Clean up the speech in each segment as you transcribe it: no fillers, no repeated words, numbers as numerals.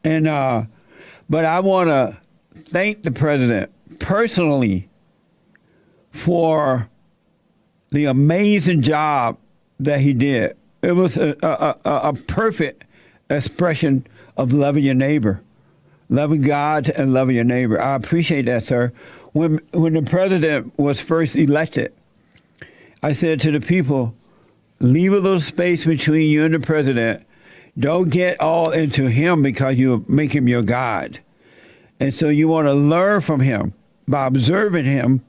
And but I want to thank the president personally for the amazing job that he did. It was a perfect expression of loving your neighbor, loving God and loving your neighbor. I appreciate that, sir. When the president was first elected, I said to the people, leave a little space between you and the president. Don't get all into him because you make him your God. And so you want to learn from him by observing him.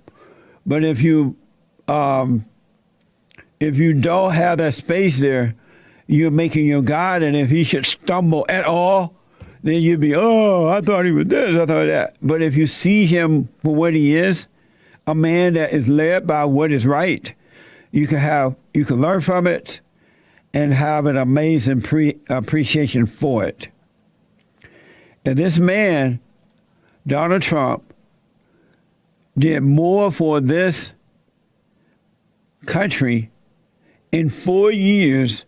But if you don't have that space there, you're making your God. And if he should stumble at all, then you'd be, oh, I thought he was this, I thought that. But if you see him for what he is, a man that is led by what is right, you can learn from it and have an amazing appreciation for it. And this man, Donald Trump, did more for this country in 4 years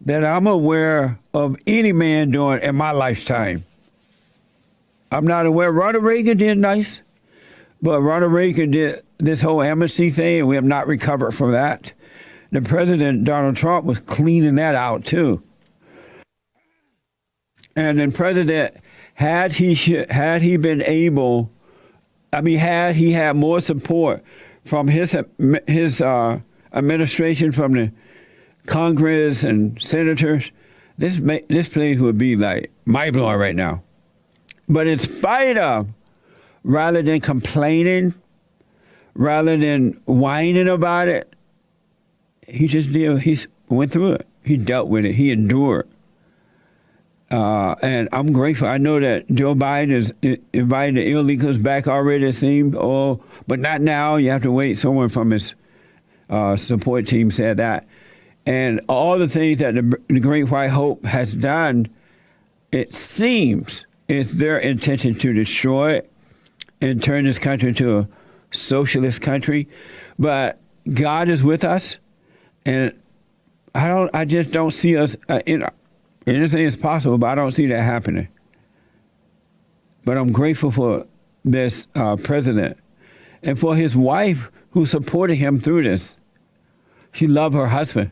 that I'm aware of any man doing in my lifetime. I'm not aware. Ronald Reagan did nice, but Ronald Reagan did this whole amnesty thing, and we have not recovered from that. The president, Donald Trump, was cleaning that out too. And then president, had he been able, had he had more support from his administration, from the Congress and senators, this place would be like mind-blowing right now. But in spite of, rather than complaining, rather than whining about it, he went through it. He dealt with it. He endured. And I'm grateful. I know that Joe Biden is inviting the illegals back already, it seems. But not now. You have to wait. Someone from his support team said that. And all the things that the Great White Hope has done, it seems it's their intention to destroy it and turn this country into a socialist country. But God is with us, and I just don't see us. Anything is possible, but I don't see that happening. But I'm grateful for this president and for his wife who supported him through this. She loved her husband.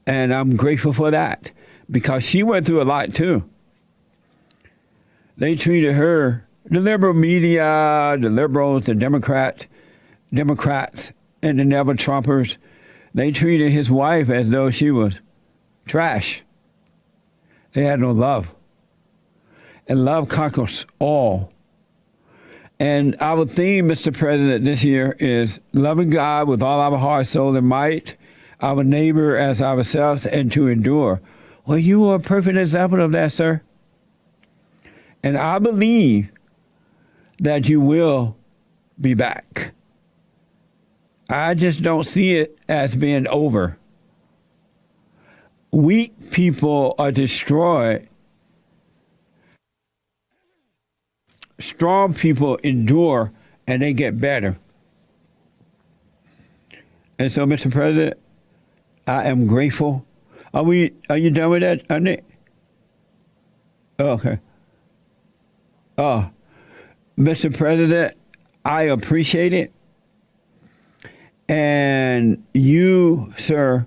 And I'm grateful for that because she went through a lot too. They treated her, the liberal media, the liberals, the Democrats, and the Never Trumpers, they treated his wife as though she was trash. They had no love. And love conquers all. And our theme, Mr. President, this year is loving God with all our heart, soul, and might, our neighbor as ourselves, and to endure. Well, you are a perfect example of that, sir. And I believe that you will be back. I just don't see it as being over. Weak people are destroyed. Strong people endure, and they get better. And so, Mr. President, I am grateful. Are you done with that, Nick? Oh, okay. Mr. President, I appreciate it. And you, sir,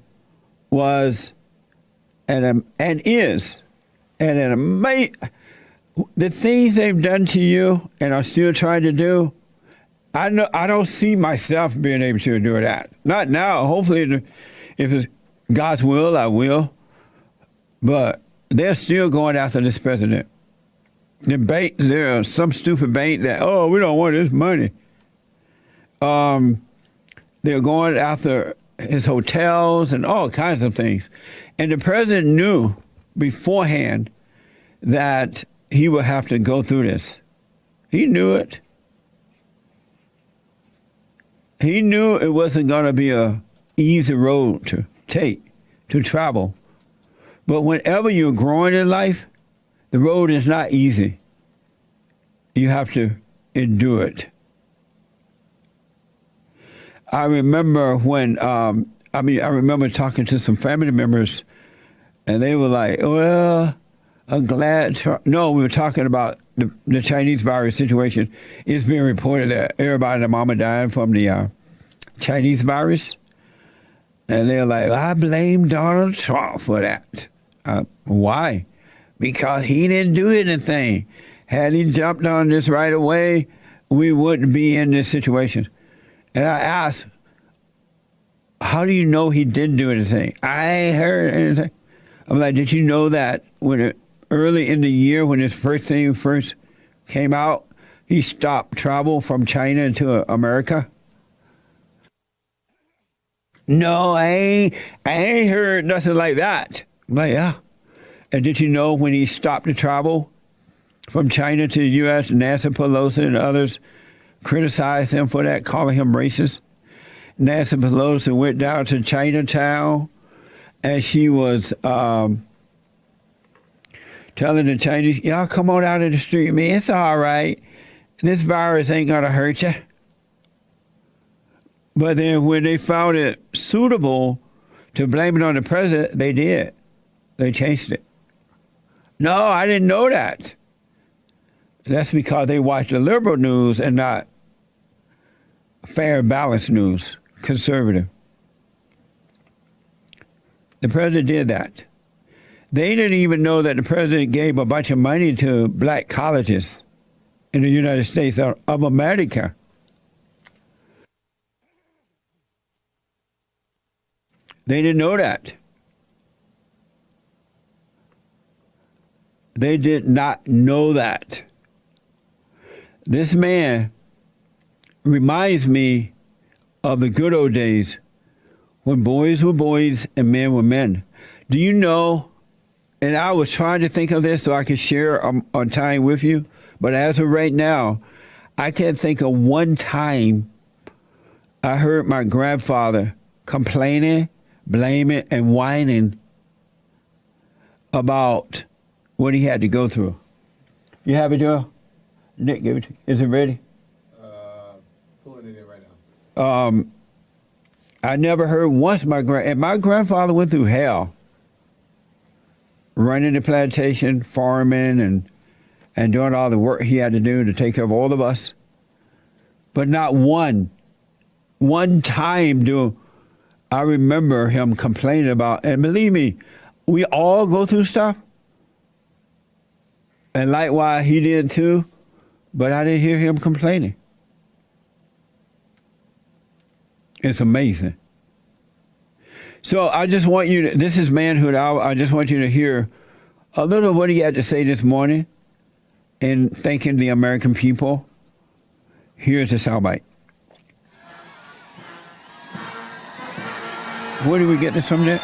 was and is an amazing. The things they've done to you and are still trying to do, I don't see myself being able to do that. Not now. Hopefully, if it's God's will, I will. But they're still going after this president. There's some stupid bank that, we don't want his money. They're going after his hotels and all kinds of things. And the president knew beforehand that he would have to go through this. He knew it. He knew it wasn't going to be an easy road to take, to travel. But whenever you're growing in life, the road is not easy. You have to endure it. I remember when, I remember talking to some family members, and they were like, well, No, we were talking about the Chinese virus situation. It's being reported that everybody and their mama died from the Chinese virus. And they're like, I blame Donald Trump for that. Why? Because he didn't do anything. Had he jumped on this right away, we wouldn't be in this situation. And I asked, how do you know he didn't do anything? I ain't heard anything. I'm like, did you know that early in the year when this thing first came out, he stopped travel from China to America? No, I ain't heard nothing like that. I'm like, yeah. And did you know when he stopped the travel from China to the U.S., Nancy Pelosi and others criticized him for that, calling him racist? Nancy Pelosi went down to Chinatown and she was telling the Chinese, y'all come on out of the street, man, it's all right. This virus ain't gonna hurt you. But then when they found it suitable to blame it on the president, they did. They changed it. No, I didn't know that. That's because they watch the liberal news and not fair and balanced news, conservative. The president did that. They didn't even know that the president gave a bunch of money to black colleges in the United States of America. They didn't know that. They did not know that. This man reminds me of the good old days when boys were boys and men were men. Do you know, and I was trying to think of this so I could share on time with you, but as of right now, I can't think of one time I heard my grandfather complaining, blaming, and whining about what he had to go through. You have it, Joe? Nick, give it to you. Is it ready? Pulling it in right now. I never heard once my grandfather went through hell, running the plantation, farming, and doing all the work he had to do to take care of all of us. But not one time do I remember him complaining about, and believe me, we all go through stuff. And likewise, he did too, but I didn't hear him complaining. It's amazing. So I just want you to, this is Manhood Hour. I just want you to hear a little of what he had to say this morning in thanking the American people. Here's the soundbite. Where did we get this from, Nick?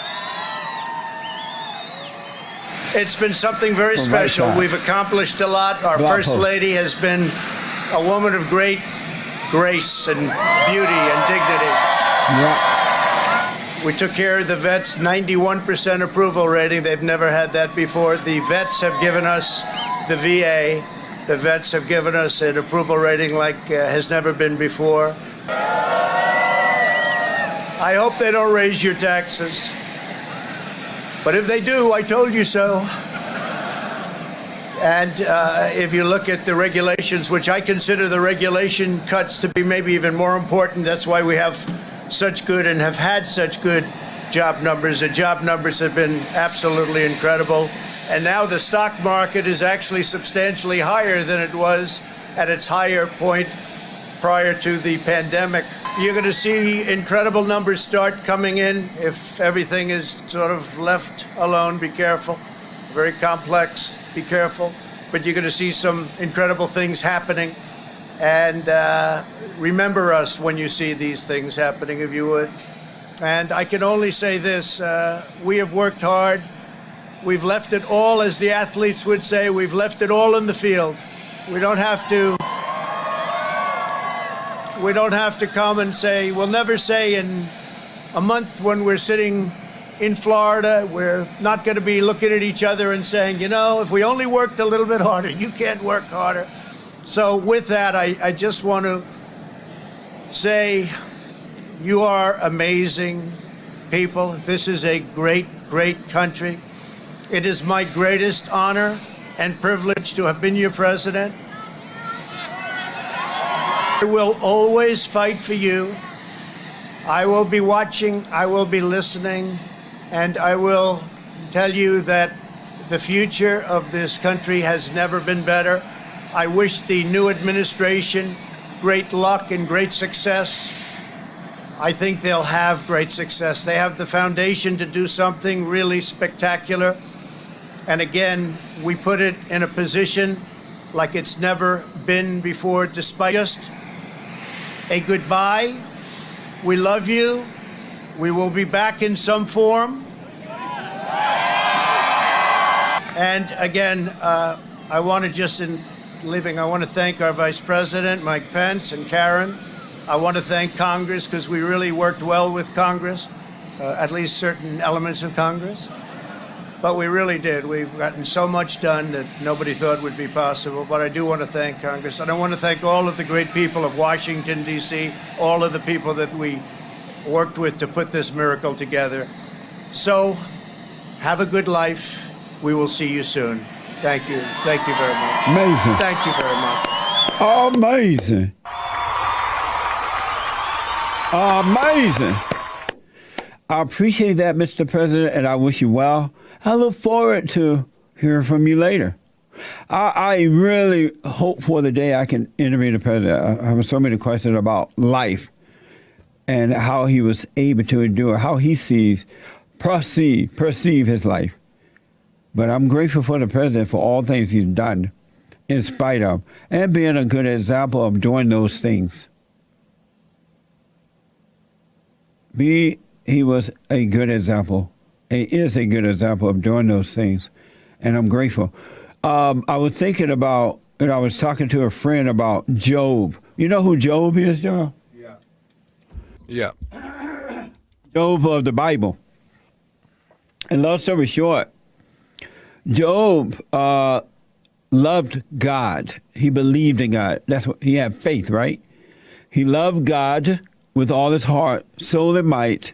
It's been something very special. We've accomplished a lot. Our First Lady has been a woman of great grace and beauty and dignity. Yeah. We took care of the vets, 91% approval rating. They've never had that before. The vets have given us, the VA, the vets have given us an approval rating like has never been before. I hope they don't raise your taxes. But if they do, I told you so. And if you look at the regulations, which I consider the regulation cuts to be maybe even more important, that's why we have such good and have had such good job numbers. The job numbers have been absolutely incredible. And now the stock market is actually substantially higher than it was at its higher point prior to the pandemic. You're going to see incredible numbers start coming in if everything is sort of left alone. Be careful. Very complex. Be careful. But you're going to see some incredible things happening. And remember us when you see these things happening, if you would. And I can only say this. We have worked hard. We've left it all, as the athletes would say, we've left it all in the field. We don't have to come and say, we'll never say in a month when we're sitting in Florida, we're not going to be looking at each other and saying, you know, if we only worked a little bit harder, you can't work harder. So with that, I just want to say you are amazing people. This is a great, great country. It is my greatest honor and privilege to have been your president. I will always fight for you. I will be watching, I will be listening, and I will tell you that the future of this country has never been better. I wish the new administration great luck and great success. I think they'll have great success. They have the foundation to do something really spectacular. And again, we put it in a position like it's never been before, despite just a goodbye. We love you. We will be back in some form. And again, I want to just, in leaving, I want to thank our Vice President, Mike Pence, and Karen. I want to thank Congress because we really worked well with Congress, at least certain elements of Congress. But we really did. We've gotten so much done that nobody thought would be possible. But I do want to thank Congress. And I want to thank all of the great people of Washington, D.C., all of the people that we worked with to put this miracle together. So have a good life. We will see you soon. Thank you. Thank you very much. Amazing. Thank you very much. Amazing. Amazing. I appreciate that, Mr. President, and I wish you well. I look forward to hearing from you later. I really hope for the day I can interview the president. I have so many questions about life and how he was able to endure, how he perceive his life. But I'm grateful for the president for all things he's done in spite of, and being a good example of doing those things. He was a good example. He is a good example of doing those things, and I'm grateful. I was thinking about, and I was talking to a friend about Job. You know who Job is, John? Yeah. Yeah. Job of the Bible. And long story short, Job loved God. He believed in God. That's what he had faith, right? He loved God with all his heart, soul, and might,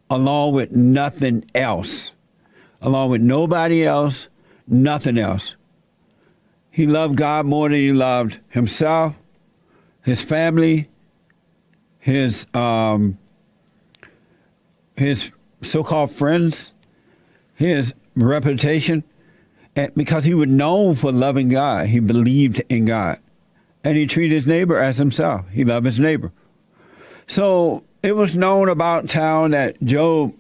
along with nothing else. Along with nobody else, nothing else. He loved God more than he loved himself, his family, his so-called friends, his reputation, and because he was known for loving God. He believed in God. And he treated his neighbor as himself. He loved his neighbor. So it was known about town that Job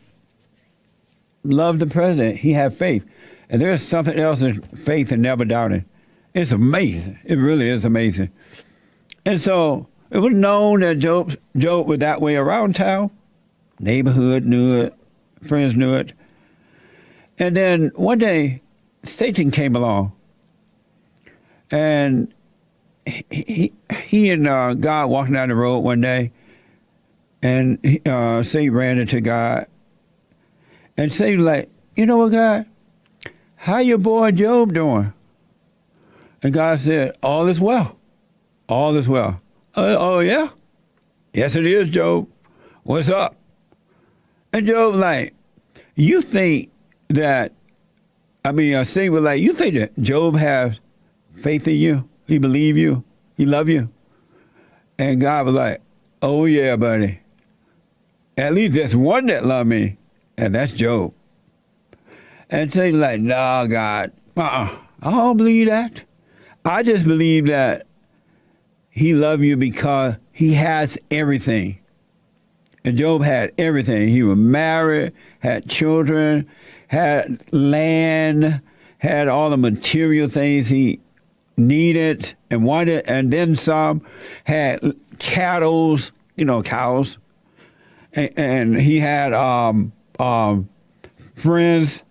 loved the president. He had faith. And there's something else in faith and never doubting. It's amazing. It really is amazing. And so it was known that Job was that way around town. Neighborhood knew it. Friends knew it. And then one day, Satan came along. And he and God walking down the road one day. And Satan ran into God. And Satan was like, you know what, God? How your boy Job doing? And God said, all is well. All is well. Oh, yeah? Yes, it is, Job. What's up? And Job like, you think that, Satan was like, you think that Job has faith in you? He believe you? He love you? And God was like, oh, yeah, buddy. At least there's one that love me, and that's Job. And Satan's like, no, God, I don't believe that. I just believe that he loved you because he has everything. And Job had everything. He was married, had children, had land, had all the material things he needed and wanted, and then some, had cattle, cows. And he had friends.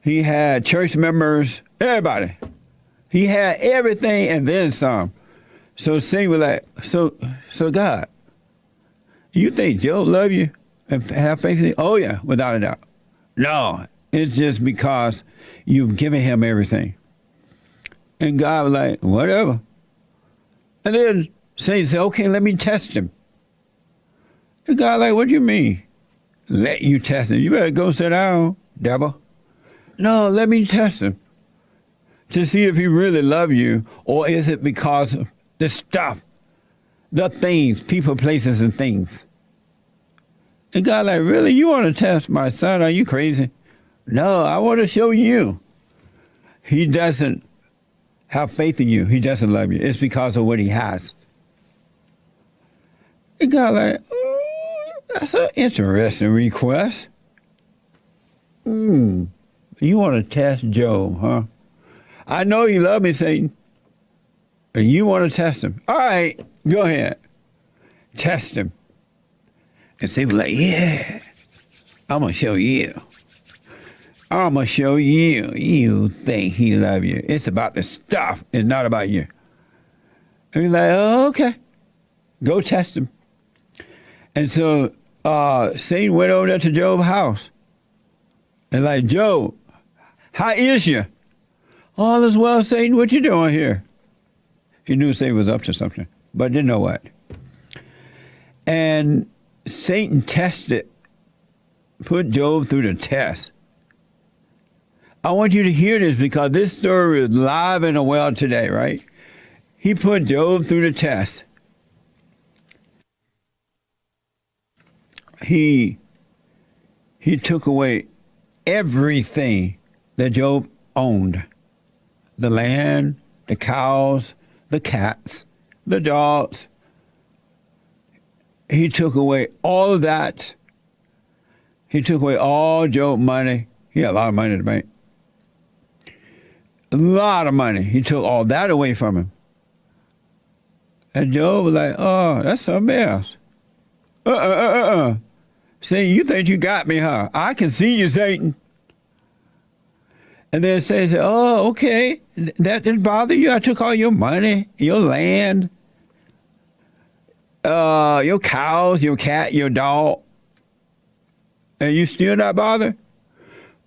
He had church members, everybody. He had everything and then some. So Satan was like, so God, you think Job love you and have faith in you? Oh, yeah, without a doubt. No, it's just because you've given him everything. And God was like, whatever. And then Satan said, okay, let me test him. And God like, what do you mean? Let you test him. You better go sit down. devil. No, let me test him to see if he really loves you, or is it because of the stuff, the things, people, places, and things. And God like, really? You want to test my son? Are you crazy? No, I want to show you. He doesn't have faith in you. He doesn't love you. It's because of what he has. And God like, oh, that's an interesting request. You want to test Job, huh? I know you love me, Satan. And you want to test him. All right, go ahead. Test him. And Satan was like, yeah, I'm going to show you. I'm going to show you. You think he loves you. It's about the stuff. It's not about you. And he's like, oh, okay. Go test him. And so Satan went over there to Job's house. And like, Job, how is you? All is well, Satan. What you doing here? He knew Satan was up to something, but didn't know what. And Satan tested, put Job through the test. I want you to hear this because this story is live and well today, right? He put Job through the test. He took away everything that Job owned. The land, the cows, the cats, the dogs. He took away all of that. He took away all Job's money. He had a lot of money in the bank. A lot of money. He took all that away from him. And Job was like, oh, that's something else. Satan, you think you got me, huh? I can see you, Satan. And then Satan said, oh, okay. That didn't bother you? I took all your money, your land, your cows, your cat, your dog. And you still not bothered?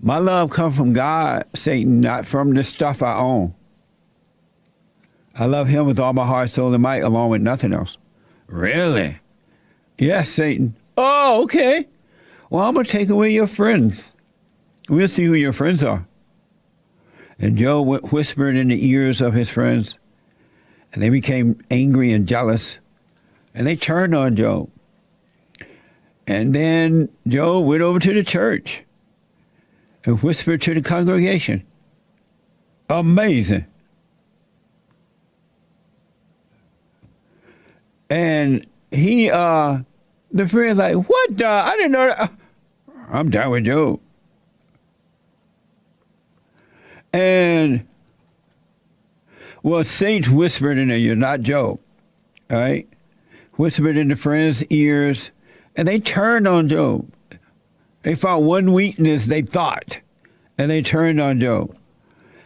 My love comes from God, Satan, not from the stuff I own. I love him with all my heart, soul, and might, along with nothing else. Really? Yes, Satan. Oh, okay. Well, I'm going to take away your friends. We'll see who your friends are. And Job whispered in the ears of his friends, and they became angry and jealous, and they turned on Job. And then Job went over to the church and whispered to the congregation. Amazing. And he, the friend's like, what? I didn't know that. I'm done with Job. And, well, Satan whispered in their ear, not Job, all right? Whispered in the friends' ears, and they turned on Job. They found one weakness, they thought, and they turned on Job.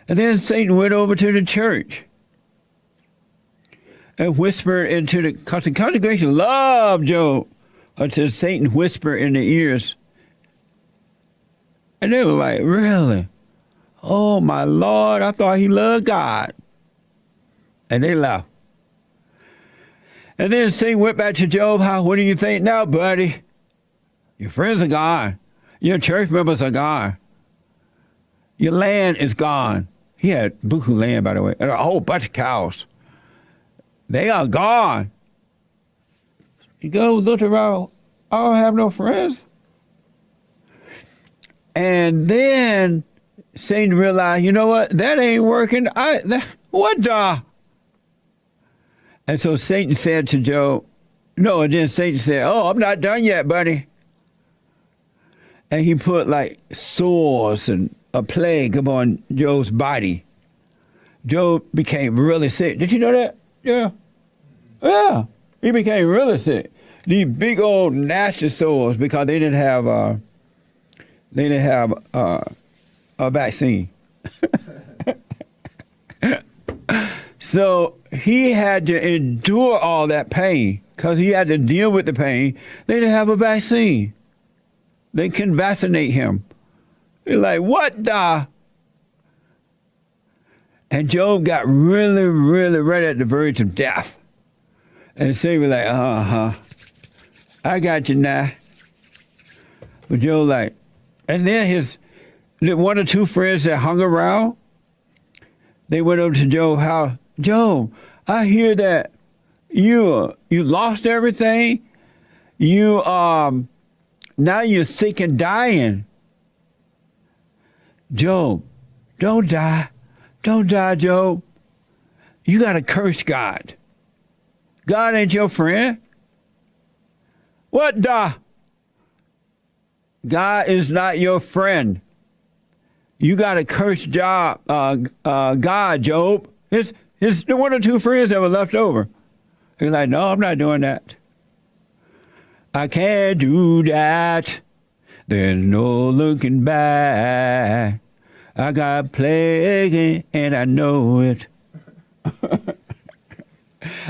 And then Satan went over to the church and whispered into the congregation, loved Job, until Satan whispered in their ears. And they were like, really? Oh, my Lord, I thought he loved God. And they left. And then Satan went back to Job's house. What do you think now, buddy? Your friends are gone. Your church members are gone. Your land is gone. He had buku land, by the way, and a whole bunch of cows. They are gone. You go look around. I don't have no friends. And then Satan realized, you know what? That ain't working. What the? And so Satan said to Job, no, and then Satan said, oh, I'm not done yet, buddy. And he put like sores and a plague upon Job's body. Job became really sick. Did you know that? Yeah. Yeah. He became really sick. These big old nasty sores because they didn't have a vaccine. So he had to endure all that pain because he had to deal with the pain. They didn't have a vaccine. They couldn't vaccinate him. He's like, what the? And Job got really, really right at the verge of death. And Satan was like, I got you now. But Job like, and then the one or two friends that hung around, they went over to Job's house. Job, I hear that you lost everything. You now you're sick and dying. Job, don't die. Don't die, Job. You got to curse God. God ain't your friend. What the? God is not your friend. You got to curse God, Job. His the one or two friends that were left over. He's like, no, I'm not doing that. I can't do that. There's no looking back. I got plague and I know it.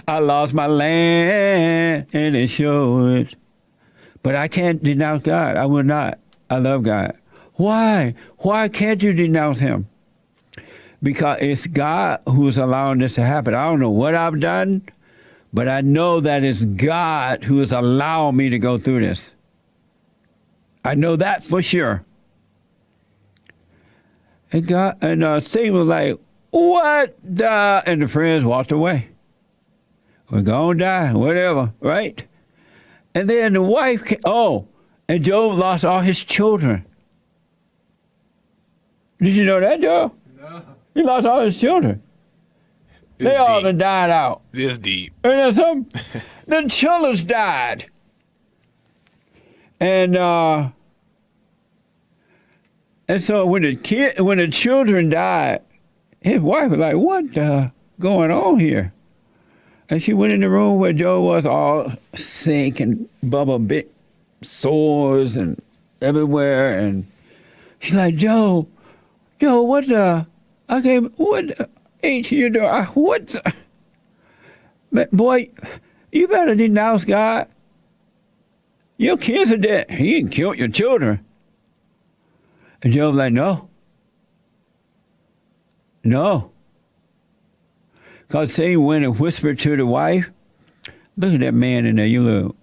I lost my land and it shows. But I can't denounce God. I will not. I love God. Why? Why can't you denounce him? Because it's God who's allowing this to happen. I don't know what I've done, but I know that it's God who is allowing me to go through this. I know that for sure. And Satan was like, what the? And the friends walked away. We're going to die, whatever, right? And then the wife came, and Job lost all his children. Did you know that, Job? No. He lost all his children. They all done died out. This deep. And then some, the children died. And so when the children died, his wife was like, what going on here? And she went in the room where Job was, all sick and big sores and everywhere. And she's like, Job, what ain't you doing? Boy, you better denounce God. Your kids are dead. He ain't killed your children. And Job's like, no. Because Satan went and whispered to the wife, look at that man in there, your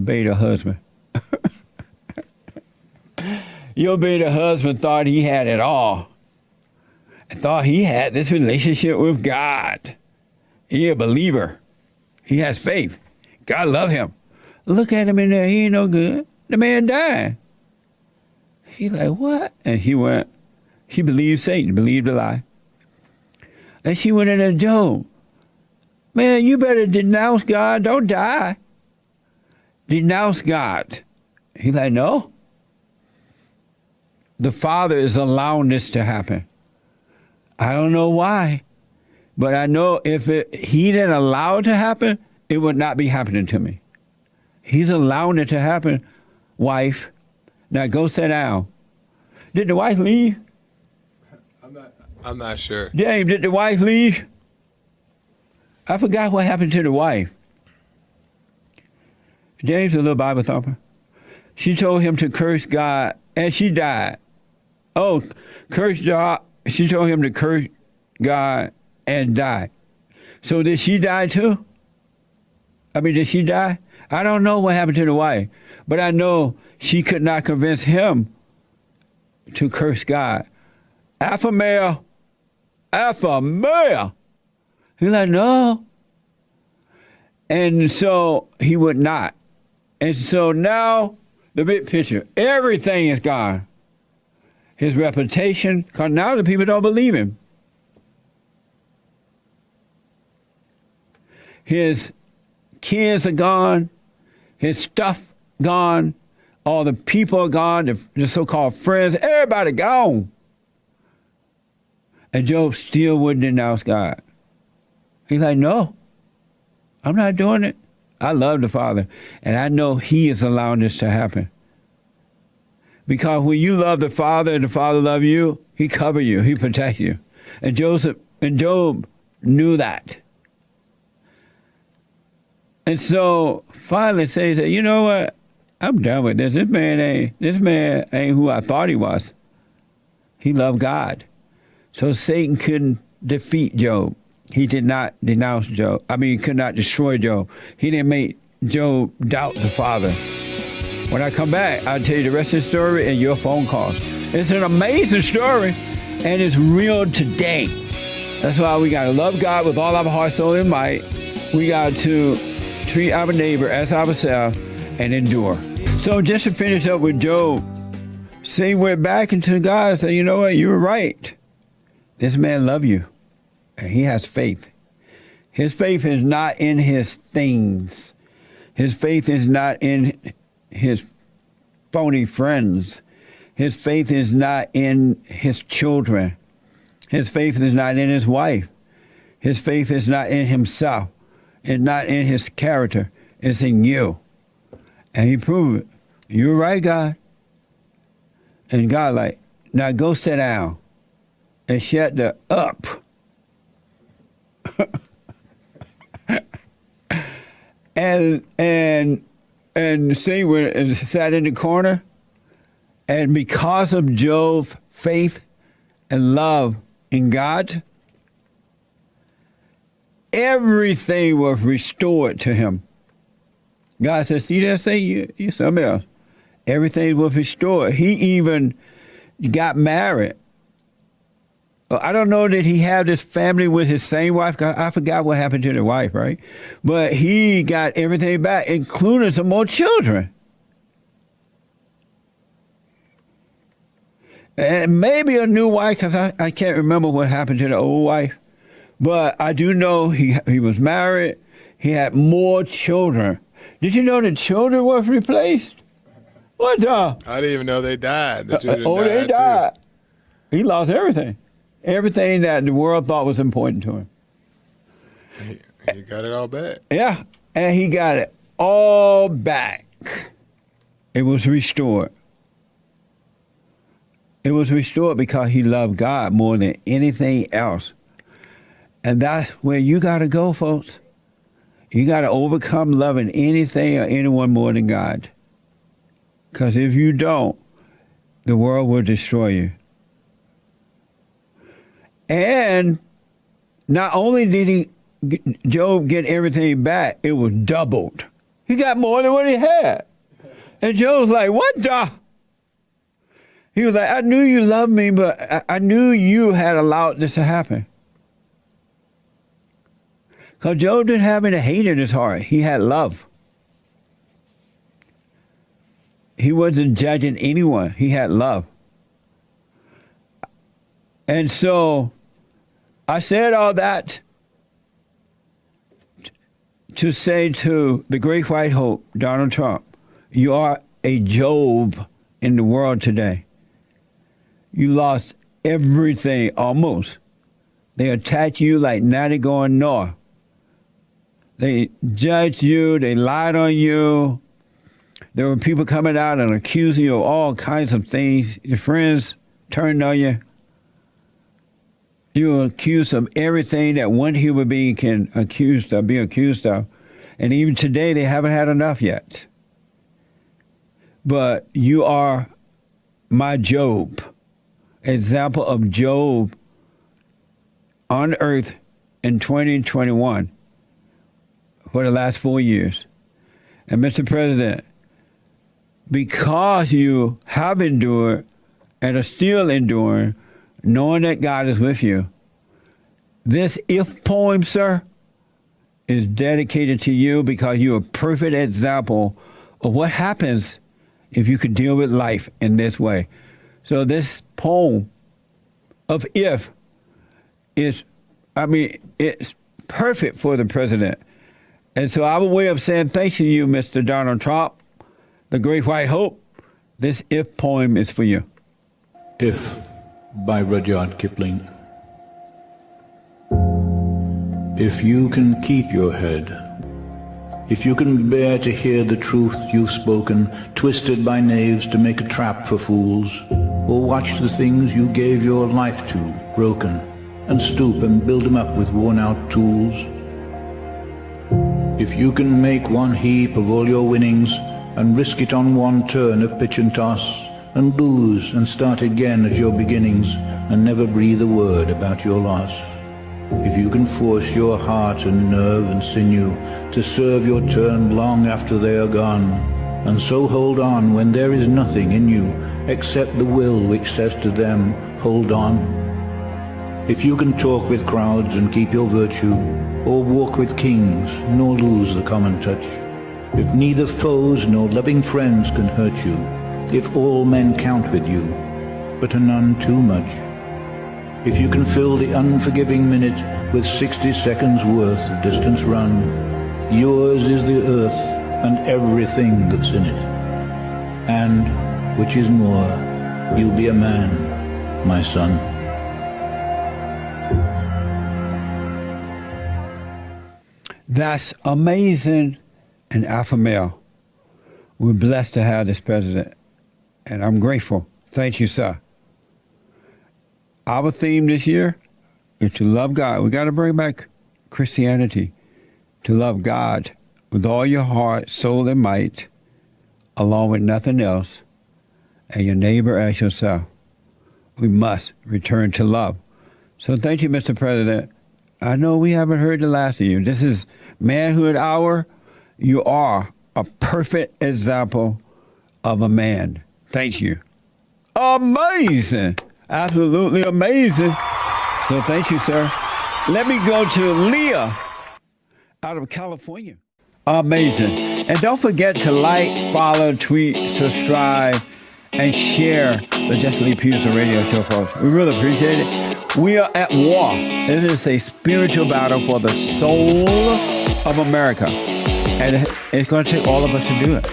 beta husband. Your beta husband thought he had it all. And thought he had this relationship with God. He a believer. He has faith. God love him. Look at him in there, he ain't no good. The man died. She's like, what? And she believed Satan, believed the lie. And she went in there, Job, man, you better denounce God, don't die. Denounce God. He's like, no. The Father is allowing this to happen. I don't know why, but I know if he didn't allow it to happen, it would not be happening to me. He's allowing it to happen, wife. Now go sit down. Did the wife leave? I'm not sure. James, did the wife leave? I forgot what happened to the wife. James, a little Bible thumper. She told him to curse God, and she died. Oh, curse God. She told him to curse God and die. So did she die too? Did she die? I don't know what happened to the wife, but I know she could not convince him to curse God. Alpha male. He's like, no. And so he would not. And so now, the big picture, everything is gone. His reputation, because now the people don't believe him. His kids are gone. His stuff gone. All the people are gone. The so-called friends, everybody gone. And Job still wouldn't denounce God. He's like, no, I'm not doing it. I love the Father, and I know he is allowing this to happen. Because when you love the Father and the Father loves you, he covers you, he protects you. And Job knew that. And so finally says that, you know what? I'm done with this. This man ain't who I thought he was. He loved God. So Satan couldn't defeat Job. He did not denounce Job. He could not destroy Job. He didn't make Job doubt the Father. When I come back, I'll tell you the rest of the story and your phone call. It's an amazing story, and it's real today. That's why we got to love God with all our heart, soul, and might. We got to treat our neighbor as ourselves and endure. So just to finish up with Job, Satan went back into God and said, you know what, you were right. This man loved you, and he has faith. His faith is not in his things. His faith is not in his phony friends. His faith is not in his children. His faith is not in his wife. His faith is not in himself. It's not in his character. It's in you. And he proved it. You're right, God. And God like, now go sit down and shut the up. and Satan sat in the corner, and because of Job's faith and love in God, everything was restored to him. God said, see that, Satan? You something else. Everything was restored. He even got married. I don't know that he had this family with his same wife. I forgot what happened to the wife, right? But he got everything back, including some more children. And maybe a new wife, because I can't remember what happened to the old wife. But I do know he was married. He had more children. Did you know the children were replaced? What the? I didn't even know they died. The children They died. too. He lost everything. Everything that the world thought was important to him. He got it all back. Yeah, and he got it all back. It was restored. It was restored because he loved God more than anything else. And that's where you got to go, folks. You got to overcome loving anything or anyone more than God. Because if you don't, the world will destroy you. And not only did Job get everything back, it was doubled. He got more than what he had. And Job's like, what the? He was like, I knew you loved me, but I knew you had allowed this to happen. Because Job didn't have any hate in his heart. He had love. He wasn't judging anyone. He had love. And so I said all that to say to the great white hope, Donald Trump, you are a Job in the world today. You lost everything almost. They attacked you like natty going north. They judged you. They lied on you. There were people coming out and accusing you of all kinds of things. Your friends turned on you. You were accused of everything that one human being can be accused of. And even today, they haven't had enough yet. But you are my Job, example of Job on earth in 2021 for the last 4 years. And Mr. President, because you have endured and are still enduring, knowing that God is with you, this if poem, sir, is dedicated to you because you're a perfect example of what happens if you could deal with life in this way. So this poem of if is, it's perfect for the president. And so our way of saying thanks to you, Mr. Donald Trump, the great white hope, this if poem is for you. If, by Rudyard Kipling. If you can keep your head, if you can bear to hear the truth you've spoken, twisted by knaves to make a trap for fools, or watch the things you gave your life to, broken, and stoop and build them up with worn-out tools, if you can make one heap of all your winnings and risk it on one turn of pitch and toss, and lose and start again at your beginnings, and never breathe a word about your loss. If you can force your heart and nerve and sinew to serve your turn long after they are gone, and so hold on when there is nothing in you except the will which says to them, hold on. If you can talk with crowds and keep your virtue, or walk with kings nor lose the common touch, if neither foes nor loving friends can hurt you, if all men count with you, but are none too much, if you can fill the unforgiving minute with 60 seconds worth of distance run, yours is the earth and everything that's in it. And, which is more, you'll be a man, my son. That's amazing. And alpha male. We're blessed to have this president, and I'm grateful. Thank you, sir. Our theme this year is to love God. We got to bring back Christianity, to love God with all your heart, soul, and might, along with nothing else, and your neighbor as yourself. We must return to love. So thank you, Mr. President. I know we haven't heard the last of you. This is Manhood Hour. You are a perfect example of a man. Thank you. Amazing. Absolutely amazing. So thank you, sir. Let me go to Leah out of California. Amazing. And don't forget to like, follow, tweet, subscribe, and share the Jesse Lee Peterson radio show, folks. We really appreciate it. We are at war. It is a spiritual battle for the soul of America. And it's going to take all of us to do it.